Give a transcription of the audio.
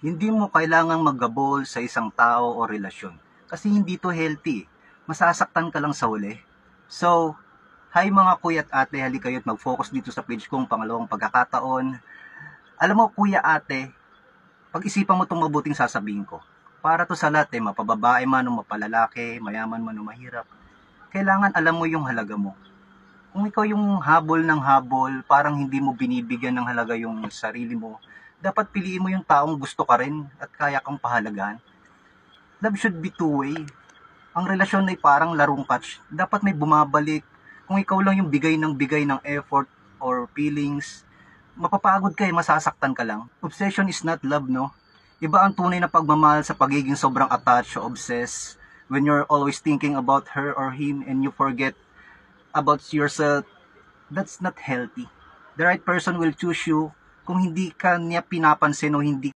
Hindi mo kailangang maggabol sa isang tao o relasyon. Kasi hindi to healthy. Masasaktan ka lang sa huli. So, hi mga kuya at ate, halika kayo't mag-focus dito sa page kong pangalawang pagkakataon. Alam mo kuya ate, pag-isipan mo itong mabuting sasabihin ko. Para to sa lahat mapababae man o mapalalaki, mayaman man o mahirap. Kailangan alam mo yung halaga mo. Kung ikaw yung habol ng habol, parang hindi mo binibigyan ng halaga yung sarili mo, dapat piliin mo yung taong gusto ka rin at kaya kang pahalagahan. Love should be two-way. Ang relasyon ay parang larong catch. Dapat may bumabalik. Kung ikaw lang yung bigay ng effort or feelings, mapapagod ka masasaktan ka lang. Obsession is not love, no? Iba ang tunay na pagmamahal sa pagiging sobrang attached o obsessed when you're always thinking about her or him and you forget about yourself. That's not healthy. The right person will choose you kung hindi ka niya pinapansin o hindi